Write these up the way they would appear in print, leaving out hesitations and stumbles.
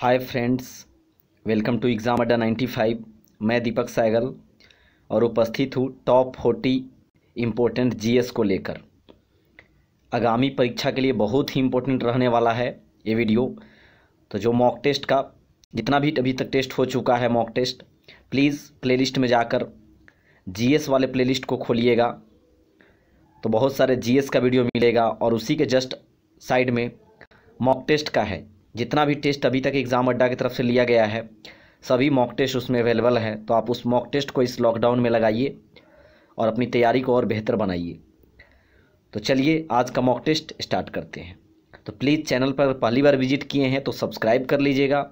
Hi friends, welcome to exam Adda 95। मैं दीपक सहगल और उपस्थित हूँ टॉप 40 इम्पोर्टेंट जीएस को लेकर। आगामी परीक्षा के लिए बहुत ही इम्पोर्टेंट रहने वाला है ये वीडियो। तो जो मॉक टेस्ट का जितना भी अभी तक टेस्ट हो चुका है मॉक टेस्ट, प्लीज़ प्लेलिस्ट में जाकर जीएस वाले प्लेलिस्ट को खोलिएगा तो बहुत सारे जीएस का वीडियो मिलेगा और उसी के जस्ट साइड में मॉक टेस्ट का है। जितना भी टेस्ट अभी तक एग्ज़ाम अड्डा की तरफ से लिया गया है सभी मॉक टेस्ट उसमें अवेलेबल है। तो आप उस मॉक टेस्ट को इस लॉकडाउन में लगाइए और अपनी तैयारी को और बेहतर बनाइए। तो चलिए आज का मॉक टेस्ट स्टार्ट करते हैं। तो प्लीज़ चैनल पर पहली बार विजिट किए हैं तो सब्सक्राइब कर लीजिएगा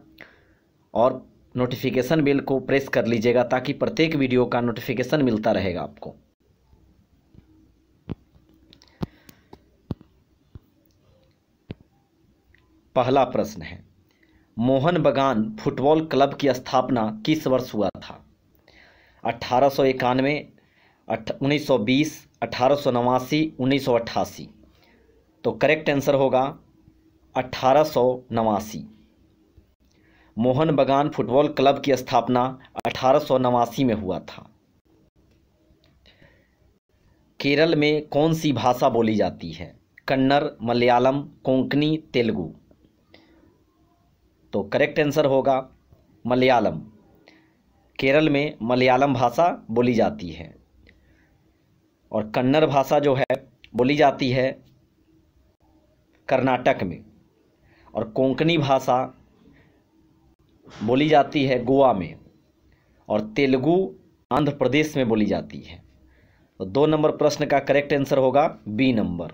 और नोटिफिकेशन बेल को प्रेस कर लीजिएगा ताकि प्रत्येक वीडियो का नोटिफिकेशन मिलता रहेगा आपको। पहला प्रश्न है, मोहन बगान फुटबॉल क्लब की स्थापना किस वर्ष हुआ था? 1891, 1920, 1889, 1988। तो करेक्ट आंसर होगा 1889। मोहन बगान फुटबॉल क्लब की स्थापना 1889 में हुआ था। केरल में कौन सी भाषा बोली जाती है? कन्नड़, मलयालम, कोंकणी, तेलुगु। तो करेक्ट आंसर होगा मलयालम। केरल में मलयालम भाषा बोली जाती है और कन्नड़ भाषा जो है बोली जाती है कर्नाटक में और कोंकणी भाषा बोली जाती है गोवा में और तेलुगु आंध्र प्रदेश में बोली जाती है। तो 2 नंबर प्रश्न का करेक्ट आंसर होगा बी नंबर।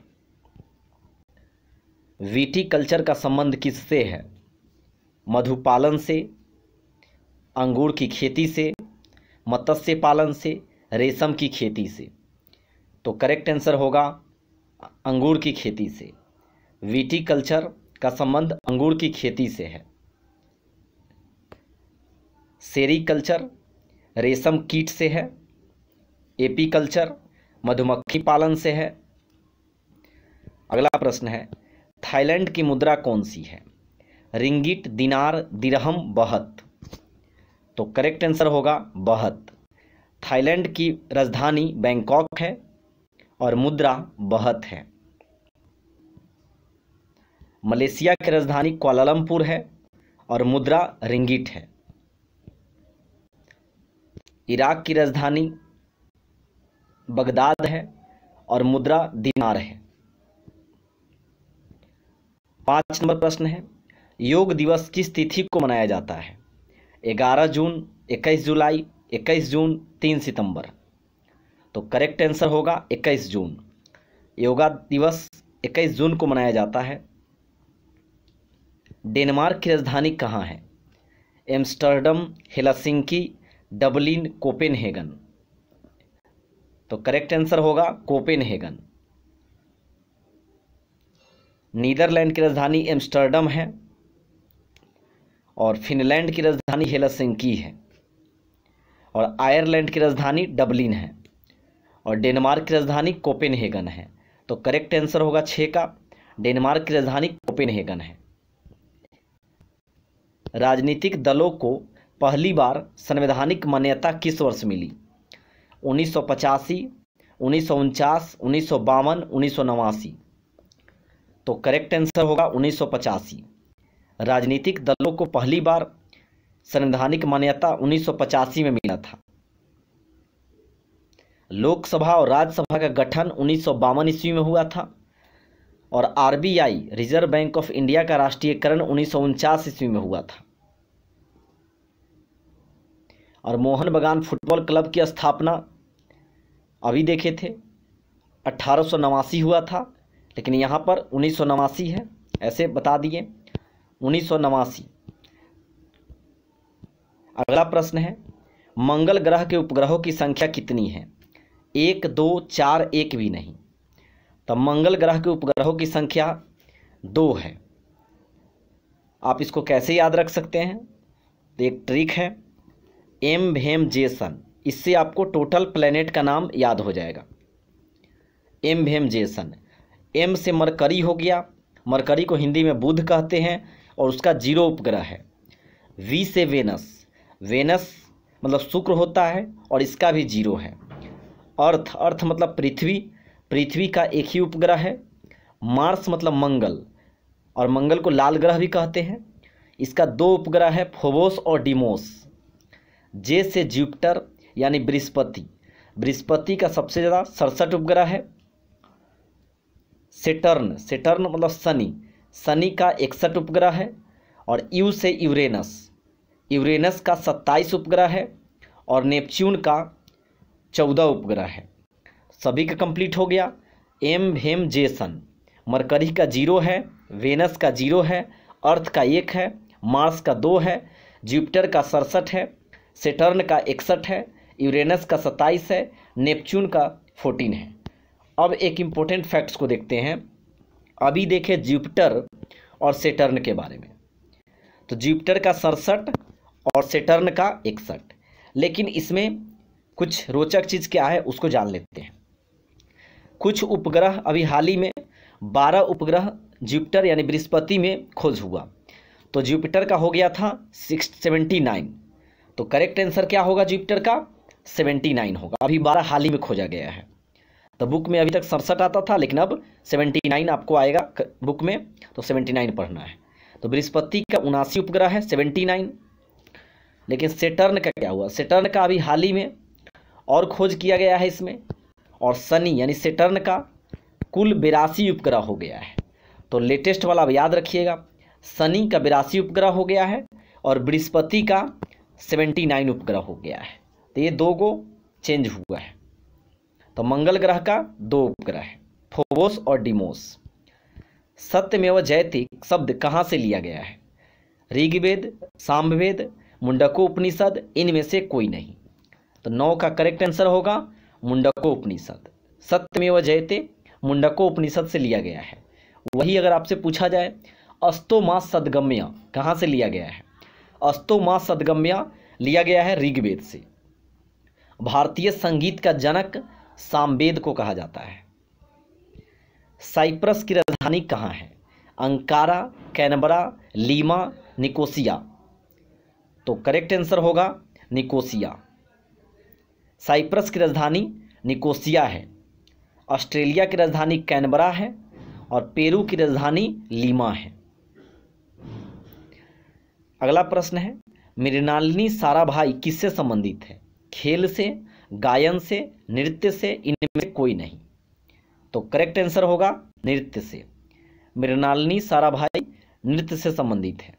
विटीकल्चर का संबंध किससे है? मधुपालन से, अंगूर की खेती से, मत्स्य पालन से, रेशम की खेती से। तो करेक्ट आंसर होगा अंगूर की खेती से। विटीकल्चर का संबंध अंगूर की खेती से है। सेरीकल्चर रेशम कीट से है। एपीकल्चर मधुमक्खी पालन से है। अगला प्रश्न है, थाईलैंड की मुद्रा कौन सी है? रिंगिट, दिनार, दिरहम, बहत। तो करेक्ट आंसर होगा बहत। थाईलैंड की राजधानी बैंकॉक है और मुद्रा बहत है। मलेशिया की राजधानी कुआलालंपुर है और मुद्रा रिंगिट है। इराक की राजधानी बगदाद है और मुद्रा दिनार है। 5 नंबर प्रश्न है, योग दिवस किस तिथि को मनाया जाता है? 11 जून, 21 जुलाई, 21 जून, 3 सितंबर। तो करेक्ट आंसर होगा 21 जून। योगा दिवस 21 जून को मनाया जाता है। डेनमार्क की राजधानी कहाँ है? Amsterdam, Helsinki, Dublin, Copenhagen. तो करेक्ट आंसर होगा कोपेनहेगन। नीदरलैंड की राजधानी एम्स्टर्डम है और फिनलैंड की राजधानी हेलसिंकी है और आयरलैंड की राजधानी डबलिन है और डेनमार्क की राजधानी कोपेनहेगन है। तो करेक्ट आंसर होगा 6 का, डेनमार्क की राजधानी कोपेनहेगन है। राजनीतिक दलों को पहली बार संवैधानिक मान्यता किस वर्ष मिली? 1985, 1949, 1952, 1989। तो करेक्ट आंसर होगा 1985। राजनीतिक दलों को पहली बार संवैधानिक मान्यता 1985 में मिला था। लोकसभा और राज्यसभा का गठन 1952 ईस्वी में हुआ था और RBI reserve bank of India का राष्ट्रीयकरण 1949 ईस्वी में हुआ था। और मोहन बगान फुटबॉल क्लब की स्थापना अभी देखे थे 1889 हुआ था, लेकिन यहाँ पर 1989 है, ऐसे बता दिए 1989। अगला प्रश्न है, मंगल ग्रह के उपग्रहों की संख्या कितनी है? 1, 2, 4, एक भी नहीं। तो मंगल ग्रह के उपग्रहों की संख्या 2 है। आप इसको कैसे याद रख सकते हैं? तो एक ट्रिक है, एम भेम जेसन, इससे आपको टोटल प्लेनेट का नाम याद हो जाएगा। एम भेम जेसन, एम से मरकरी हो गया, मरकरी को हिंदी में बुध कहते हैं और उसका 0 उपग्रह है। वी से वेनस, वेनस मतलब शुक्र होता है और इसका भी 0 है। अर्थ, अर्थ मतलब पृथ्वी, पृथ्वी का एक ही उपग्रह है। मार्स मतलब मंगल, और मंगल को लाल ग्रह भी कहते हैं, इसका 2 उपग्रह है, फोबोस और डिमोस। जे से जुपिटर यानी बृहस्पति, बृहस्पति का सबसे ज़्यादा 67 उपग्रह है। सेटर्न, सेटर्न मतलब शनि, शनि का 61 उपग्रह है। और यू से यूरेनस, यूरेनस का 27 उपग्रह है और नेपच्यून का 14 उपग्रह है। सभी का कंप्लीट हो गया। एम हेम जेसन, मरकरी का 0 है, वेनस का 0 है, अर्थ का 1 है, मार्स का 2 है, जुपिटर का 67 है, सेटर्न का 61 है, यूरेनस का 27 है, नेपच्यून का 14 है। अब एक इम्पोर्टेंट फैक्ट्स को देखते हैं। अभी देखें जुपिटर और सेटर्न के बारे में। तो जुपिटर का 67 और सेटर्न का 61, लेकिन इसमें कुछ रोचक चीज़ क्या है उसको जान लेते हैं। कुछ उपग्रह अभी हाल ही में 12 उपग्रह जुपिटर यानी बृहस्पति में खोज हुआ। तो जुपिटर का हो गया था 79, तो करेक्ट आंसर क्या होगा? जुपिटर का 79 होगा। अभी 12 हाल ही में खोजा गया है। तो बुक में अभी तक 67 आता था, लेकिन अब 79 आपको आएगा बुक में, तो 79 पढ़ना है। तो बृहस्पति का 79 उपग्रह है, 79। लेकिन सेटर्न का क्या हुआ? सेटर्न का अभी हाल ही में और खोज किया गया है इसमें, और शनि यानी सेटर्न का कुल 82 उपग्रह हो गया है। तो लेटेस्ट वाला अब याद रखिएगा, शनि का 82 उपग्रह हो गया है और बृहस्पति का 79 उपग्रह हो गया है। तो ये 2 को चेंज हुआ है। तो मंगल ग्रह का 2 उपग्रह है, फोबोस और डिमोस। सत्यमेव जयते शब्द कहाँ से लिया गया है? ऋग्वेद, सामवेद, मुंडकोपनिषद, इनमें से कोई नहीं। तो 9 का करेक्ट आंसर होगा मुंडकोपनिषद। सत्यमेव जयते मुंडकोपनिषद से लिया गया है। वही अगर आपसे पूछा जाए अस्तो मा सद्गम्य कहाँ से लिया गया है? अस्तो मा सद्गम्य लिया गया है ऋग्वेद से। भारतीय संगीत का जनक सामवेद को कहा जाता है। साइप्रस की राजधानी कहाँ है? Ankara, Canberra, Lima, Nicosia. तो करेक्ट आंसर होगा निकोसिया। साइप्रस की राजधानी निकोसिया है। ऑस्ट्रेलिया की राजधानी कैनबरा है और पेरू की राजधानी लीमा है। अगला प्रश्न है, मृणालिनी साराभाई किससे संबंधित है? खेल से, गायन से, नृत्य से, इनमें से कोई नहीं। तो करेक्ट आंसर होगा नृत्य से। मृणालिनी साराभाई नृत्य से संबंधित है।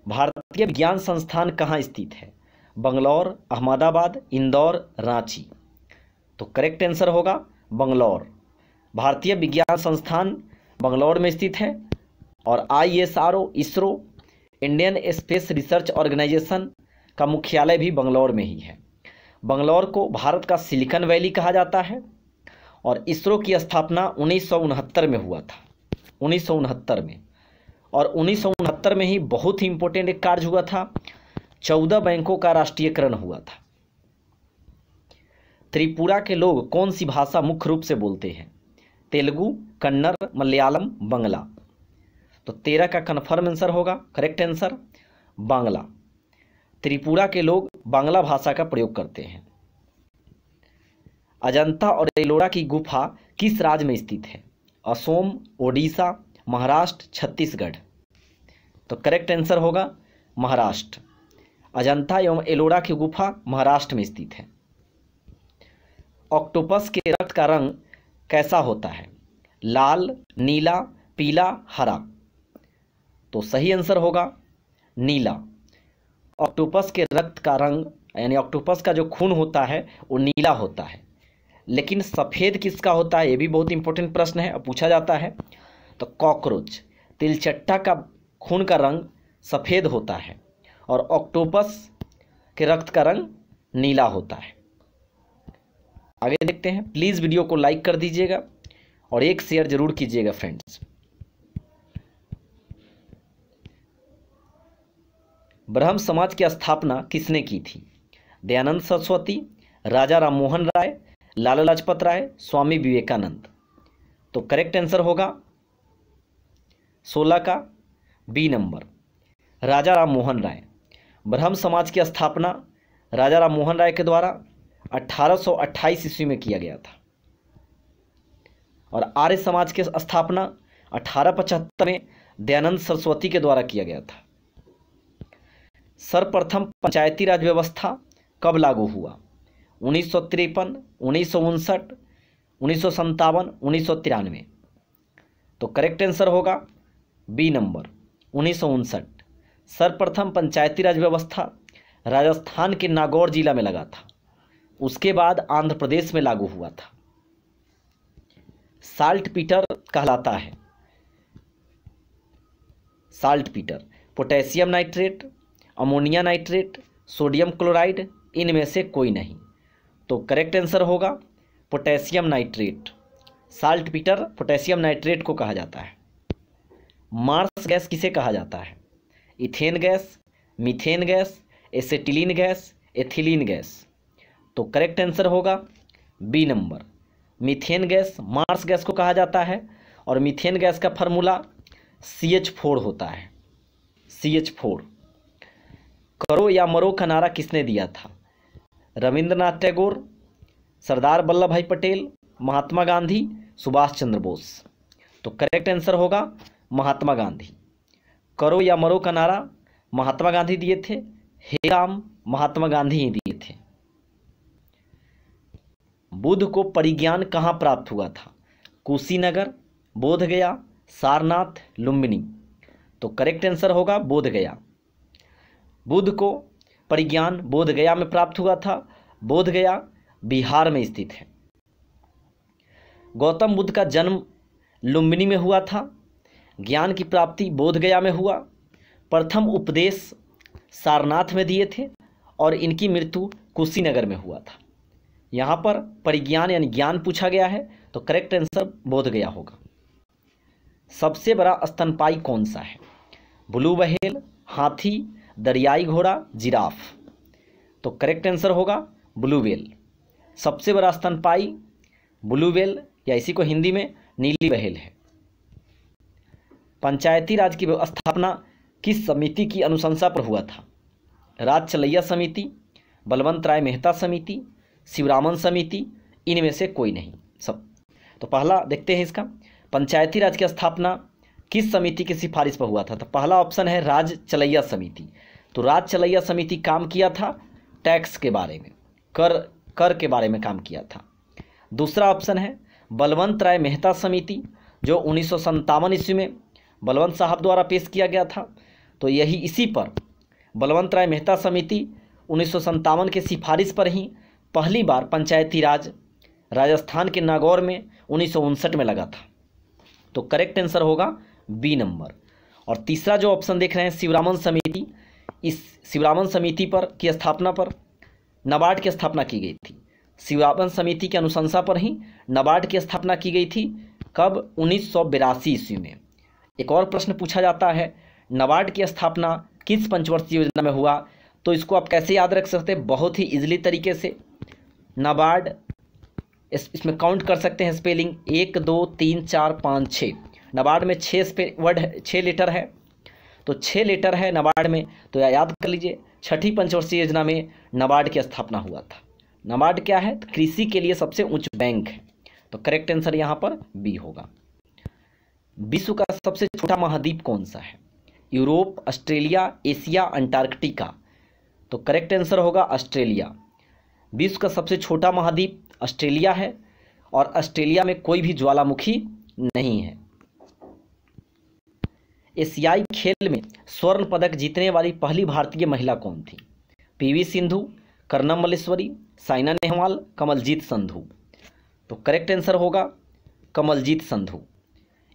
भारतीय विज्ञान संस्थान कहाँ स्थित है? बंगलौर, अहमदाबाद, इंदौर, रांची। तो करेक्ट आंसर होगा बंगलौर। भारतीय विज्ञान संस्थान बंगलौर में स्थित है। और ISRO, ISRO, Indian space research organisation का मुख्यालय भी बंगलौर में ही है। बंगलौर को भारत का सिलिकॉन वैली कहा जाता है। और इसरो की स्थापना 1969 में हुआ था, 1969 में। और 1969 में ही बहुत ही इंपॉर्टेंट एक कार्य हुआ था, 14 बैंकों का राष्ट्रीयकरण हुआ था। त्रिपुरा के लोग कौन सी भाषा मुख्य रूप से बोलते हैं? तेलुगु, कन्नड़, मलयालम, बांग्ला। तो 13 का कन्फर्म आंसर होगा करेक्ट आंसर बांग्ला। त्रिपुरा के लोग बांग्ला भाषा का प्रयोग करते हैं। अजंता और एलोरा की गुफा किस राज्य में स्थित है? असम, ओडिशा, महाराष्ट्र, छत्तीसगढ़। तो करेक्ट आंसर होगा महाराष्ट्र। अजंता एवं एलोरा की गुफा महाराष्ट्र में स्थित है। ऑक्टोपस के रक्त का रंग कैसा होता है? लाल, नीला, पीला, हरा। तो सही आंसर होगा नीला। ऑक्टोपस के रक्त का रंग यानी ऑक्टोपस का जो खून होता है वो नीला होता है। लेकिन सफ़ेद किसका होता है? ये भी बहुत इंपॉर्टेंट प्रश्न है, अब पूछा जाता है। तो कॉकरोच, तिलचट्टा का खून का रंग सफ़ेद होता है और ऑक्टोपस के रक्त का रंग नीला होता है। आगे देखते हैं। प्लीज़ वीडियो को लाइक कर दीजिएगा और एक शेयर जरूर कीजिएगा फ्रेंड्स। ब्रह्म समाज की स्थापना किसने की थी? दयानंद सरस्वती, राजा राममोहन राय, लाला लाजपत राय, स्वामी विवेकानंद। तो करेक्ट आंसर होगा 16 का बी नंबर। राजा राम मोहन राय। ब्रह्म समाज की स्थापना राजा राम मोहन राय के द्वारा 1828 ईस्वी में किया गया था और आर्य समाज की स्थापना 1875 में दयानंद सरस्वती के द्वारा किया गया था। सर्वप्रथम पंचायती राज व्यवस्था कब लागू हुआ? 1953, 1959, 1957, 1993। तो करेक्ट आंसर होगा बी नंबर 1959। सर्वप्रथम पंचायती राज व्यवस्था राजस्थान के नागौर जिला में लगा था, उसके बाद आंध्र प्रदेश में लागू हुआ था। साल्ट पीटर कहलाता है। Salt Peter potassium nitrate, ammonia nitrate, sodium chloride, इनमें से कोई नहीं। तो करेक्ट आंसर होगा potassium nitrate. Salt Peter potassium nitrate को कहा जाता है। मार्स गैस किसे कहा जाता है? Ethane gas, methane gas, acetylene gas, ethylene gas. तो करेक्ट आंसर होगा B number methane gas. Marsh gas को कहा जाता है और मीथेन गैस का फार्मूला CH4 होता है। CH4। करो या मरो का नारा किसने दिया था? रविंद्रनाथ टैगोर, सरदार वल्लभ भाई पटेल, महात्मा गांधी, सुभाष चंद्र बोस। तो करेक्ट आंसर होगा महात्मा गांधी। करो या मरो का नारा महात्मा गांधी दिए थे। हे राम महात्मा गांधी ही दिए थे। बुद्ध को परिज्ञान कहाँ प्राप्त हुआ था? कुशीनगर, बोधगया, सारनाथ, लुम्बिनी। तो करेक्ट आंसर होगा बोधगया। बुद्ध को परिज्ञान बोधगया में प्राप्त हुआ था। बोधगया बिहार में स्थित है। गौतम बुद्ध का जन्म लुम्बिनी में हुआ था। ज्ञान की प्राप्ति बोधगया में हुआ। प्रथम उपदेश सारनाथ में दिए थे और इनकी मृत्यु कुशीनगर में हुआ था। यहाँ पर परिज्ञान यानी ज्ञान पूछा गया है तो करेक्ट आंसर बोधगया होगा। सबसे बड़ा स्तनपायी कौन सा है? ब्लू व्हेल, हाथी, दरियाई घोड़ा, जिराफ। तो करेक्ट आंसर होगा ब्लू व्हेल। सबसे बड़ा स्तनपायी ब्लू व्हेल या इसी को हिंदी में नीली व्हेल है। पंचायती राज की स्थापना किस समिति की अनुशंसा पर हुआ था? राज चलैया समिति, बलवंत राय मेहता समिति, शिवरामन समिति, इनमें से कोई नहीं। सब तो पहला देखते हैं इसका, पंचायती राज की स्थापना किस समिति की सिफारिश पर हुआ था? तो पहला ऑप्शन है राज चलैया समिति। तो राज चलैया समिति काम किया था टैक्स के बारे में, कर के बारे में काम किया था। दूसरा ऑप्शन है बलवंत राय मेहता समिति, जो 1957 ईस्वी में बलवंत साहब द्वारा पेश किया गया था। तो यही इसी पर बलवंत राय मेहता समिति 1957 के सिफारिश पर ही पहली बार पंचायती राज राजस्थान के नागौर में 1959 में लगा था। तो करेक्ट आंसर होगा बी नंबर। और तीसरा जो ऑप्शन देख रहे हैं शिवरामन समिति, इस शिवरामन समिति पर की स्थापना पर नाबार्ड की स्थापना की गई थी। शिवरामन समिति की अनुशंसा पर ही नाबार्ड की स्थापना की गई थी। कब? 1982 ईस्वी में। एक और प्रश्न पूछा जाता है नाबार्ड की स्थापना किस पंचवर्षीय योजना में हुआ? तो इसको आप कैसे याद रख सकते हैं? बहुत ही इजीली तरीके से। नाबार्ड इसमें काउंट कर सकते हैं स्पेलिंग 1 2 3 4 5 6। नाबार्ड में 6 लेटर है, तो 6 लेटर है नाबार्ड में, तो याद कर लीजिए। छठी पंचवर्षीय योजना में नाबार्ड की स्थापना हुआ था। नाबार्ड क्या है? तो कृषि के लिए सबसे उच्च बैंक है। तो करेक्ट आंसर यहाँ पर बी होगा। विश्व का सबसे छोटा महाद्वीप कौन सा है? Europe, Australia, Asia, Antarctica. तो करेक्ट आंसर होगा ऑस्ट्रेलिया। विश्व का सबसे छोटा महाद्वीप ऑस्ट्रेलिया है और ऑस्ट्रेलिया में कोई भी ज्वालामुखी नहीं है। एशियाई खेल में स्वर्ण पदक जीतने वाली पहली भारतीय महिला कौन थी? PV सिंधु, कर्णम मल्लेश्वरी, साइना नेहवाल, कमलजीत संधू। तो करेक्ट आंसर होगा कमलजीत संधू।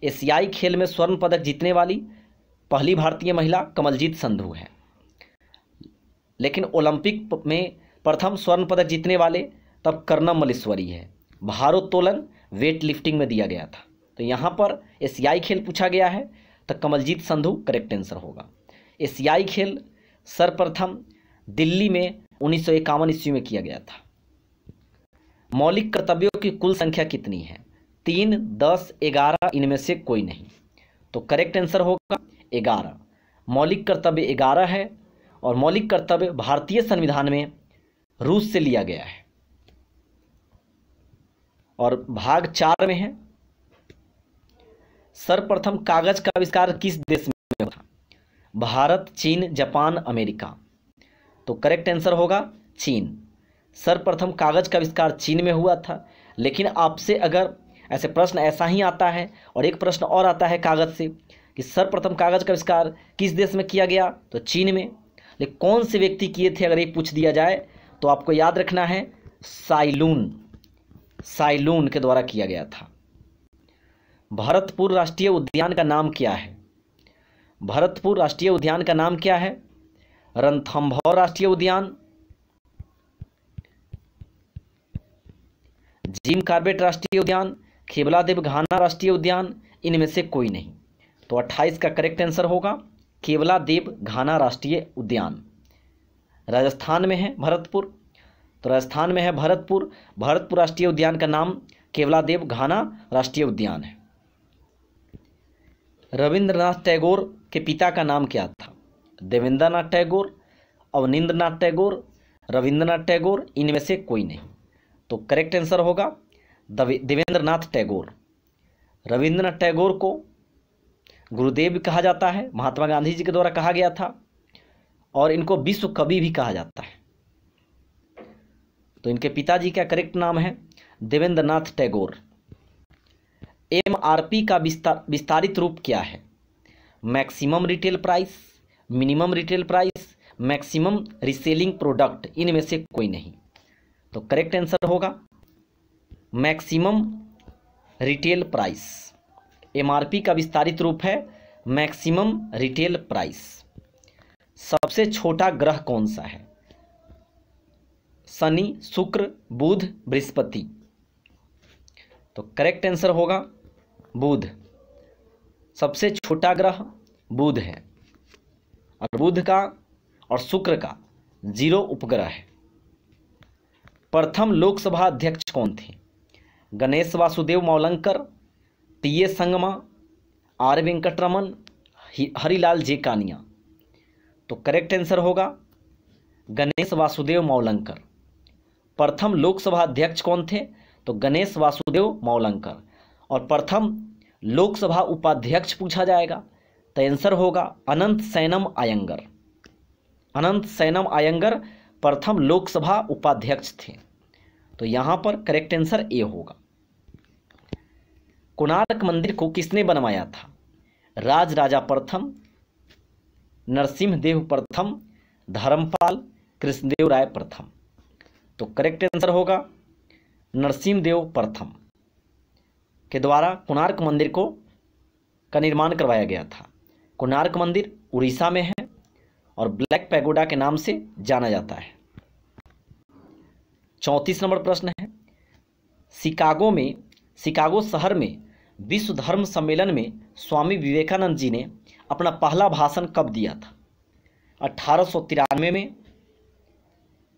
एशियाई खेल में स्वर्ण पदक जीतने वाली पहली भारतीय महिला कमलजीत संधू है। लेकिन ओलंपिक में प्रथम स्वर्ण पदक जीतने वाले तब कर्णम मल्लेश्वरी है। भारोत्तोलन वेट लिफ्टिंग में दिया गया था। तो यहाँ पर एशियाई खेल पूछा गया है तो कमलजीत संधू करेक्ट आंसर होगा। एशियाई खेल सर्वप्रथम दिल्ली में 1951 ईस्वी में किया गया था। मौलिक कर्तव्यों की कुल संख्या कितनी है? 3, 10, 11, इनमें से कोई नहीं। तो करेक्ट आंसर होगा 11। मौलिक कर्तव्य 11 है और मौलिक कर्तव्य भारतीय संविधान में रूस से लिया गया है। और भाग 4 में है, सर्वप्रथम कागज का आविष्कार किस देश में हुआ था? भारत, चीन, जापान, अमेरिका। तो करेक्ट आंसर होगा चीन। सर्वप्रथम कागज का आविष्कार चीन में हुआ था। लेकिन आपसे अगर ऐसे प्रश्न ऐसा ही आता है और एक प्रश्न और आता है कागज से कि सर्वप्रथम कागज का आविष्कार किस देश में किया गया, तो चीन में। लेकिन कौन से व्यक्ति किए थे अगर ये पूछ दिया जाए तो आपको याद रखना है साइलून के द्वारा किया गया था। भरतपुर राष्ट्रीय उद्यान का नाम क्या है? भरतपुर राष्ट्रीय उद्यान का नाम क्या है? रणथंभौर राष्ट्रीय उद्यान, जिम कॉर्बेट राष्ट्रीय उद्यान, केवलादेव घाना राष्ट्रीय उद्यान, इनमें से कोई नहीं। तो 28 का करेक्ट आंसर होगा केवलादेव घाना राष्ट्रीय उद्यान। राजस्थान में है भरतपुर, तो राजस्थान में है भरतपुर। भरतपुर राष्ट्रीय उद्यान का नाम केवलादेव घाना राष्ट्रीय उद्यान है। रविंद्रनाथ टैगोर के पिता का नाम क्या था? देवेंद्रनाथ टैगोर, अवनींद्रनाथ टैगोर, रविंद्रनाथ टैगोर, इनमें से कोई नहीं। तो करेक्ट आंसर होगा देवेंद्रनाथ टैगोर। रविंद्रनाथ टैगोर को गुरुदेव कहा जाता है, महात्मा गांधी जी के द्वारा कहा गया था, और इनको विश्व कवि भी कहा जाता है। तो इनके पिताजी का करेक्ट नाम है देवेंद्रनाथ टैगोर। एमआरपी का विस्तारित रूप क्या है? Maximum retail price, minimum retail price, maximum reselling product, इनमें से कोई नहीं। तो करेक्ट आंसर होगा मैक्सिमम रिटेल प्राइस। एमआरपी का विस्तारित रूप है मैक्सिमम रिटेल प्राइस। सबसे छोटा ग्रह कौन सा है? शनि, शुक्र, बुध, बृहस्पति। तो करेक्ट आंसर होगा बुध। सबसे छोटा ग्रह बुध है, और बुध का और शुक्र का 0 उपग्रह है। प्रथम लोकसभा अध्यक्ष कौन थे? गणेश वासुदेव मौलंकर, टी.ए. संगमा, आर वेंकटरमन, हरिलाल जे कानिया। तो करेक्ट आंसर होगा गणेश वासुदेव मौलंकर। प्रथम लोकसभा अध्यक्ष कौन थे? तो गणेश वासुदेव मौलंकर। और प्रथम लोकसभा उपाध्यक्ष पूछा जाएगा तो आंसर होगा अनंत सैनम अयंगर। अनंत सैनम अयंगर प्रथम लोकसभा उपाध्यक्ष थे। तो यहां पर करेक्ट आंसर ए होगा। कोणार्क मंदिर को किसने बनवाया था? राजराजा प्रथम, नरसिम्हदेव प्रथम, धर्मपाल, कृष्णदेव राय प्रथम। तो करेक्ट आंसर होगा नरसिम्हदेव प्रथम के द्वारा कोणार्क मंदिर का निर्माण करवाया गया था। कोणार्क मंदिर उड़ीसा में है और ब्लैक पैगोडा के नाम से जाना जाता है। 34 नंबर प्रश्न है, शिकागो शहर में विश्व धर्म सम्मेलन में स्वामी विवेकानंद जी ने अपना पहला भाषण कब दिया था? 1893 में,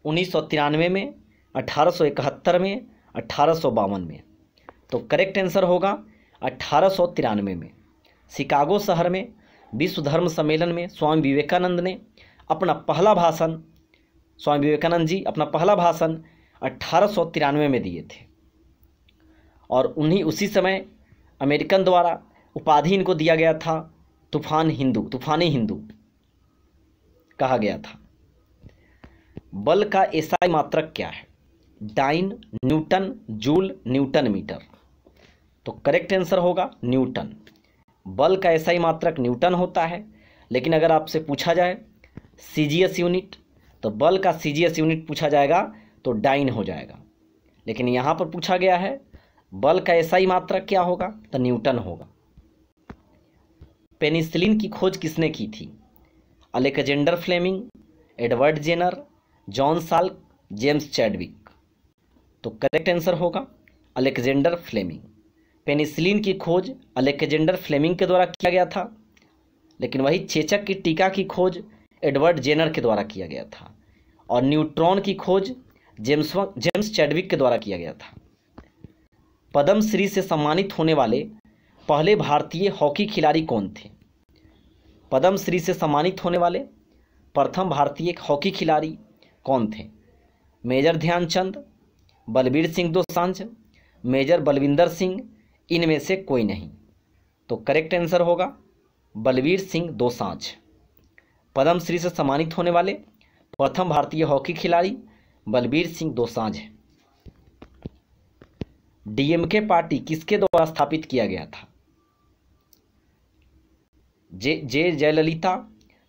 1993 में, 1871 में, 1852 में। तो करेक्ट आंसर होगा 1893 में। शिकागो शहर में विश्व धर्म सम्मेलन में स्वामी विवेकानंद जी अपना पहला भाषण 1893 में दिए थे। और उसी समय अमेरिकन द्वारा उपाधि इनको दिया गया था तूफानी हिंदू कहा गया था। बल का एसआई मात्रक क्या है? Dyne, newton, joule, newton metre. तो करेक्ट आंसर होगा न्यूटन। बल का एसआई मात्रक न्यूटन होता है। लेकिन अगर आपसे पूछा जाए सीजीएस यूनिट, तो बल का सीजीएस यूनिट पूछा जाएगा तो डाइन हो जाएगा। लेकिन यहाँ पर पूछा गया है बल का एसआई मात्रक क्या होगा, तो न्यूटन होगा। पेनिसिलिन की खोज किसने की थी? Alexander Fleming, Edward Jenner, John Salk, James Chadwick. तो करेक्ट आंसर होगा अलेक्जेंडर फ्लेमिंग। पेनिसिलिन की खोज अलेक्जेंडर फ्लेमिंग के द्वारा किया गया था। लेकिन वही चेचक की टीका की खोज एडवर्ड जेनर के द्वारा किया गया था। और न्यूट्रॉन की खोज जेम्स चैडविक के द्वारा किया गया था। पद्मश्री से सम्मानित होने वाले पहले भारतीय हॉकी खिलाड़ी कौन थे? पद्मश्री से सम्मानित होने वाले प्रथम भारतीय हॉकी खिलाड़ी कौन थे? मेजर ध्यानचंद, बलबीर सिंह दोसांझ, मेजर बलविंदर सिंह, इनमें से कोई नहीं। तो करेक्ट आंसर होगा बलबीर सिंह दोसांझ। पद्मश्री से सम्मानित होने वाले प्रथम भारतीय हॉकी खिलाड़ी बलबीर सिंह दोसांझ है। डीएमके पार्टी किसके द्वारा स्थापित किया गया था? जे जयललिता,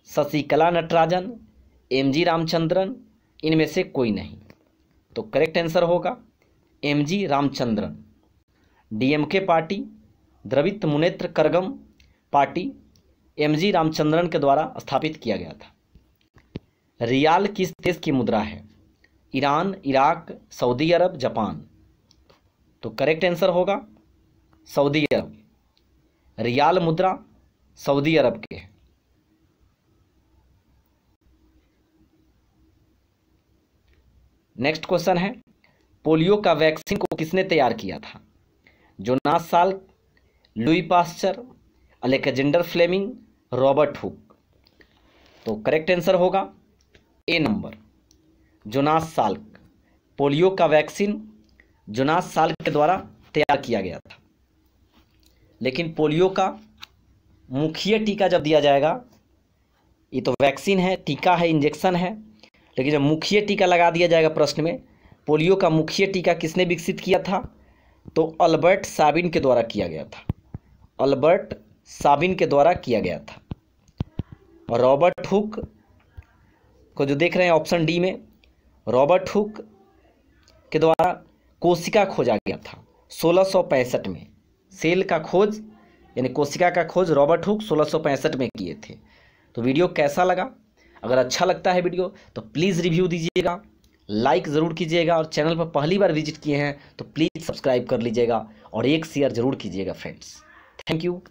शशिकला नटराजन, एमजी रामचंद्रन, इनमें से कोई नहीं। तो करेक्ट आंसर होगा MG Ramachandran. DMK party Dravida Munnetra Kazhagam party MG Ramachandran के द्वारा स्थापित किया गया था। रियाल किस देश की मुद्रा है? Iran, Iraq, Saudi Arabia, Japan. तो करेक्ट आंसर होगा सऊदी अरब। रियाल मुद्रा सऊदी अरब के है। नेक्स्ट क्वेश्चन है, पोलियो का वैक्सीन को किसने तैयार किया था? Jonas Salk, Louis Pasteur, Alexander Fleming, Robert Hooke. तो करेक्ट आंसर होगा A number, Jonas Salk. Polio का वैक्सीन जोनास साल्क के द्वारा तैयार किया गया था। लेकिन पोलियो का मुख्य टीका जब दिया जाएगा, ये तो वैक्सीन है, टीका है, इंजेक्शन है, लेकिन जब मुख्य टीका लगा दिया जाएगा प्रश्न में, पोलियो का मुख्य टीका किसने विकसित किया था? तो अल्बर्ट साबिन के द्वारा किया गया था। अल्बर्ट साबिन के द्वारा किया गया था। और रॉबर्ट हुक को जो देख रहे हैं ऑप्शन डी में, रॉबर्ट हुक के द्वारा कोशिका खोजा गया था 1665 में। सेल का खोज यानी कोशिका का खोज रॉबर्ट हुक 1665 में किए थे। तो वीडियो कैसा लगा? अगर अच्छा लगता है वीडियो तो प्लीज़ रिव्यू दीजिएगा, लाइक ज़रूर कीजिएगा, और चैनल पर पहली बार विजिट किए हैं तो प्लीज़ सब्सक्राइब कर लीजिएगा और एक शेयर ज़रूर कीजिएगा फ्रेंड्स। Thank you.